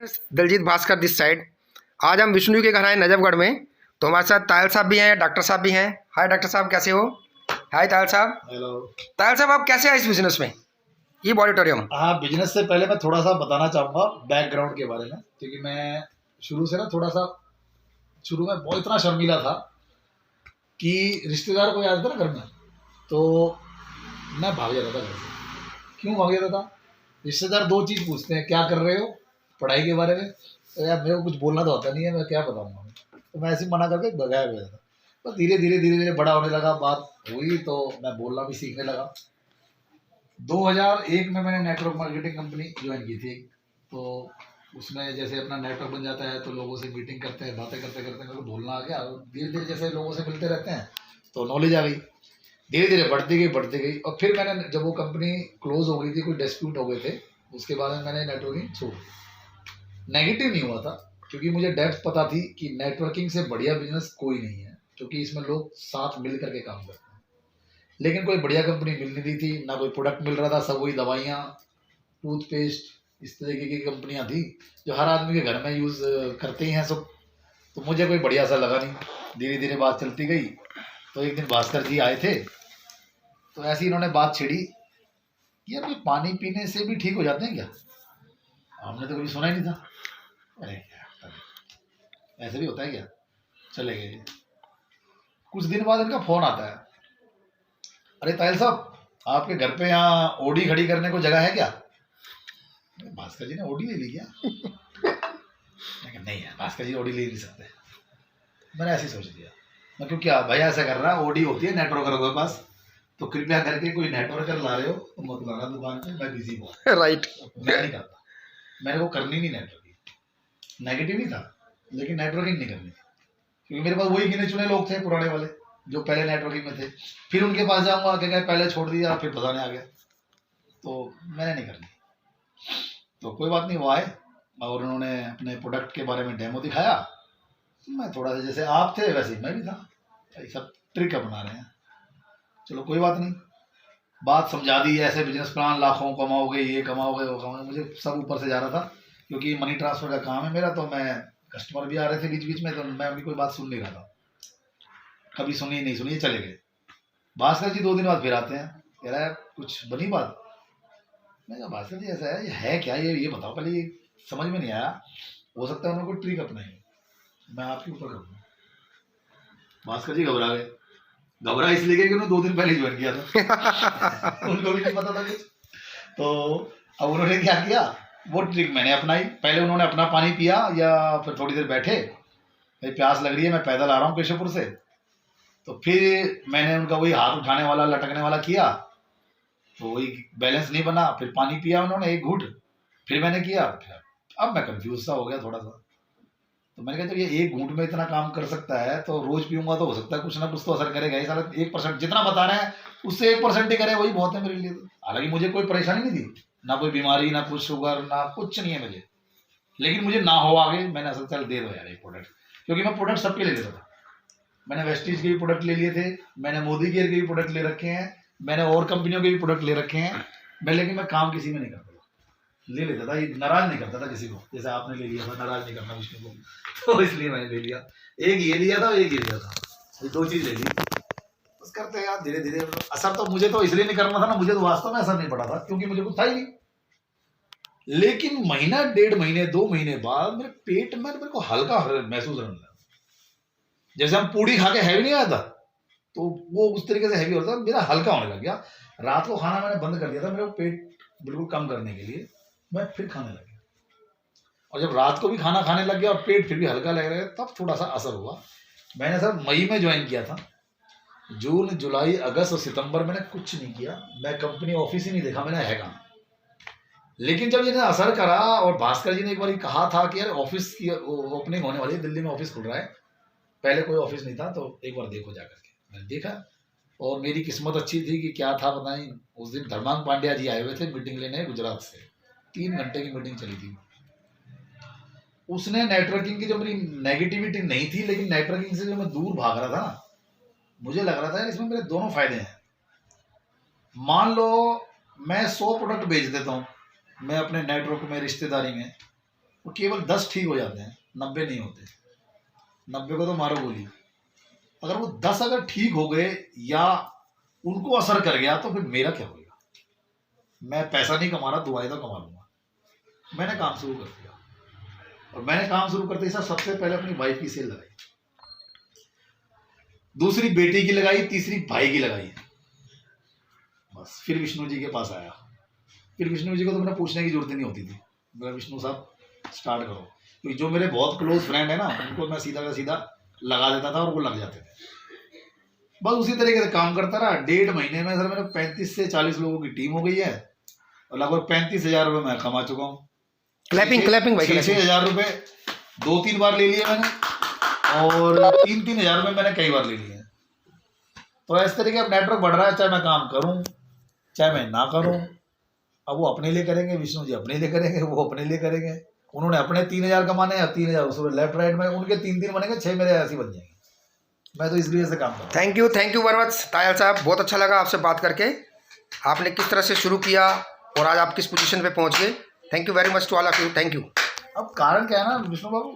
Daljit Bhaskar this side. आज हम विष्णु के घर आए नजफगढ़ में। तो हमारे साथ तायल साहब भी हैं, डॉक्टर साहब भी हैं। हाय डॉक्टर साहब, कैसे हो? हाय तायल साहब। हेलो। तायल साहब, आप कैसे आए इस बिजनेस में, ये ऑडिटोरियम? हाँ, बिजनेस से पहले मैं थोड़ा सा बताना चाहूँगा बैकग्राउंड के बारे में, क्योंकि मैं शुरू से ना थोड़ा सा शुरू में बहुत इतना शर्मीला था कि रिश्तेदार कोई आता था ना घर में तो मैं भाग जाता था घर से। क्यों भाग जाता था? रिश्तेदार दो चीज़ पूछते हैं, क्या कर रहे हो, पढ़ाई के बारे में। तो यार मेरे को कुछ बोलना तो आता नहीं है, मैं क्या बताऊँगा। तो मैं ऐसे ही मना करके भगाया गया था। तो धीरे धीरे धीरे धीरे बड़ा होने लगा, बात हुई तो मैं बोलना भी सीखने लगा। 2001 में मैंने नेटवर्क मार्केटिंग कंपनी ज्वाइन की थी। तो उसमें जैसे अपना नेटवर्क बन जाता है तो लोगों से मीटिंग करते हैं, बातें करते करते मेरे को बोलना आ गया। और धीरे धीरे जैसे लोगों से मिलते रहते हैं तो नॉलेज आ गई, धीरे धीरे बढ़ती गई। और फिर मैंने जब वो कंपनी क्लोज हो गई थी, कोई डिस्प्यूट हो गए थे, उसके बाद में मैंने नेटवर्किंग छोड़ दी। नेगेटिव नहीं हुआ था, क्योंकि मुझे डेप्थ पता थी कि नेटवर्किंग से बढ़िया बिजनेस कोई नहीं है, क्योंकि इसमें लोग साथ मिल करके काम करते हैं। लेकिन कोई बढ़िया कंपनी मिल नहीं रही थी, ना कोई प्रोडक्ट मिल रहा था। सब वही दवाइयाँ, टूथपेस्ट, इस तरीके की कंपनियां थी जो हर आदमी के घर में यूज़ करते ही हैं सब। तो मुझे कोई बढ़िया सा लगा नहीं। धीरे धीरे बात चलती गई तो एक दिन भास्कर जी आए थे, तो ऐसे ही इन्होंने बात छेड़ी कि यार कोई पानी पीने से भी ठीक हो जाते हैं क्या? हमने तो कभी सुना ही नहीं था। अरे यार, ऐसे भी होता है क्या? चले गए। कुछ दिन बाद इनका फोन आता है, अरे ताहिल साहब, आपके घर पे यहाँ ओडी खड़ी करने को जगह है क्या? भास्कर जी ने ओडी ले ली क्या? मैं कहा नहीं यार, भास्कर जी ओडी ले नहीं सकते। मैंने ऐसे ही सोच दिया। मैं क्यों, क्या भैया ऐसा कर रहा है, ओडी होती है नेटवर्कर के पास, तो कृपया करके कोई नेटवर्कर ला रहे हो तो मत लाना दुकान पे, मैं बिजी हूँ। राइट। मैं नहीं करता, मेरे को करनी नहीं नेटवर्किंग। नेगेटिव नहीं था, लेकिन नेटवर्किंग नहीं करनी थी, क्योंकि मेरे पास वही गिने चुने लोग थे पुराने वाले जो पहले नेटवर्किंग में थे। फिर उनके पास जाऊंगा, क्या पहले छोड़ दिया, फिर बताने आ गया। तो मैंने नहीं करनी। तो कोई बात नहीं, वो आए और उन्होंने अपने प्रोडक्ट के बारे में डेमो दिखाया। मैं थोड़ा सा, जैसे आप थे वैसे ही मैं भी था, ये सब ट्रिक अपना रहे हैं। चलो कोई बात नहीं, बात समझा दी, ऐसे बिजनेस प्लान, लाखों कमाओगे, ये कमाओगे, वो कमाओगे। मुझे सब ऊपर से जा रहा था, क्योंकि मनी ट्रांसफर का काम है मेरा। तो मैं, कस्टमर भी आ रहे थे बीच बीच में, तो मैं उनकी कोई बात सुन नहीं रहा था। कभी सुनी नहीं सुनी, चले गए। भास्कर जी 2 दिन बाद फिर आते हैं, कह रहा है कुछ बनी बात? मैं कहा भास्कर जी ऐसा है, ये है क्या, ये बताओ पहले, ये समझ में नहीं आया। हो सकता है उन्होंने कोई ट्रिक अपनाई, मैं आपके ऊपर करूँगा। भास्कर जी घबरा गए। घबरा इसलिए गए कि उन्होंने 2 दिन पहले ज्वाइन किया था। उनको भी नहीं पता था कुछ। तो अब उन्होंने क्या किया, वो ट्रिक मैंने अपनाई। पहले उन्होंने अपना पानी पिया, या फिर थोड़ी देर बैठे, भाई प्यास लग रही है, मैं पैदल आ रहा हूँ केशवपुर से। तो फिर मैंने उनका वही हाथ उठाने वाला, लटकने वाला किया, तो वही बैलेंस नहीं बना। फिर पानी पिया उन्होंने 1 घूंट, फिर मैंने किया। फिर अब मैं कंफ्यूज सा हो गया थोड़ा सा। तो मैंने कहा जब ये 1 घूंट में इतना काम कर सकता है, तो रोज पीऊंगा तो हो सकता है कुछ ना कुछ तो असर करेगा ही। साला 1% जितना बता रहे हैं उससे 1% ही करे, वही बहुत है मेरे लिए। तो हालांकि मुझे कोई परेशानी नहीं थी, ना कोई बीमारी, ना कुछ शुगर, ना कुछ नहीं है मुझे, लेकिन मुझे ना हो आगे। मैंने असल चल दे दो यार एक प्रोडक्ट, क्योंकि मैं प्रोडक्ट सबके ले लेता था। मैंने वेस्टीज के भी प्रोडक्ट ले लिए थे, मैंने मोदी केयर के भी प्रोडक्ट ले रखे हैं, मैंने और कंपनियों के भी प्रोडक्ट ले रखे हैं। लेकिन मैं काम किसी में नहीं करता था, ले लेता था, ये नाराज नहीं करता था किसी को। जैसे आपने ले लिया था, नाराज नहीं करना विष्णु को, तो इसलिए मैंने ले लिया। एक ये लिया था, एक ये लिया था, ये 2 चीज ले ली। बस करते यार धीरे धीरे। असर तो मुझे तो इसलिए नहीं करना था ना, मुझे तो वास्तव में असर नहीं पड़ा था, क्योंकि मुझे कुछ था ही नहीं। लेकिन महीना, 1.5 महीने, 2 महीने बाद मेरे पेट में मेरे को हल्का महसूस होने लगा। जैसे हम पूड़ी खा के हैवी नहीं आता, तो वो उस तरीके से हैवी होता, मेरा हल्का होने लग गया। रात को खाना मैंने बंद कर दिया था, मेरे को पेट बिल्कुल कम करने के लिए। मैं फिर खाने लग गया, और जब रात को भी खाना खाने लग गया और पेट फिर भी हल्का लग रहा है, तब थोड़ा सा असर हुआ। मैंने सर मई में ज्वाइन किया था, जून, जुलाई, अगस्त और सितंबर मैंने कुछ नहीं किया। मैं कंपनी ऑफिस ही नहीं देखा मैंने, है कहाँ। लेकिन जब इन्हें असर करा, और भास्कर जी ने एक बार कहा था कि यार ऑफिस की ओपनिंग होने वाली है, दिल्ली में ऑफिस खुल रहा है, पहले कोई ऑफिस नहीं था, तो एक बार देखो जाकर के। मैंने देखा, और मेरी किस्मत अच्छी थी कि क्या था पता नहीं, उस दिन धर्मांग पांड्या जी आए हुए थे मीटिंग लेने गुजरात से। 3 घंटे की मीटिंग चली थी। उसने नेटवर्किंग की, जो मेरी नेगेटिविटी नहीं थी, लेकिन नेटवर्किंग से जो मैं दूर भाग रहा था ना, मुझे लग रहा था इसमें मेरे दोनों फायदे हैं। मान लो मैं 100 प्रोडक्ट बेच देता हूँ मैं अपने नेटवर्क में, रिश्तेदारी में, वो केवल 10 ठीक हो जाते हैं, 90 नहीं होते। 90 को तो मारो गोली। अगर वो 10 अगर ठीक हो गए या उनको असर कर गया तो फिर मेरा क्या होगा? मैं पैसा नहीं कमा रहा, दुआएं तो कमा लूंगा। मैंने काम शुरू कर दिया, और मैंने काम शुरू करते ही सबसे पहले अपनी वाइफ की सेल लगाई, दूसरी बेटी की लगाई, तीसरी भाई की लगाई। बस फिर विष्णु जी के पास आया। फिर विष्णु जी को तो मैंने पूछने की जरूरत ही नहीं होती थी। मेरा विष्णु साहब स्टार्ट करो, क्योंकि जो मेरे बहुत क्लोज फ्रेंड है ना, उनको मैं सीधा का सीधा लगा देता था और वो लग जाते थे। बस उसी तरीके से काम करता रहा। 1.5 महीने में सर मेरे 35 से 40 लोगों की टीम हो गई है, और लगभग 35,000 रुपये मैं कमा चुका हूँ। क्लैपिंग क्लैपिंग भाई, 6,000 रुपये 2-3 बार ले लिए मैंने, और 3-3,000 रुपये मैंने कई बार ले लिए। तो इस तरीके अब नेटवर्क बढ़ रहा है, चाहे मैं काम करूँ चाहे मैं ना करूँ। अब वो अपने लिए करेंगे, विष्णु जी अपने लिए करेंगे, वो अपने लिए करेंगे। उन्होंने अपने 3,000 कमाने हैं, 3,000 उसमें लेफ्ट राइट में, उनके 3 बनेंगे, 6 मेरे ऐसे बन जाएंगे। मैं तो इस वजह से काम कर रहा हूँ। Thank you very much Tayal साहब, बहुत अच्छा लगा आपसे बात करके। आपने किस तरह से शुरू किया और आज आप किस पोजीशन पे पहुंच गए। Thank you very much to all of you. Thank you. अब कारण क्या है ना विष्णु बाबू,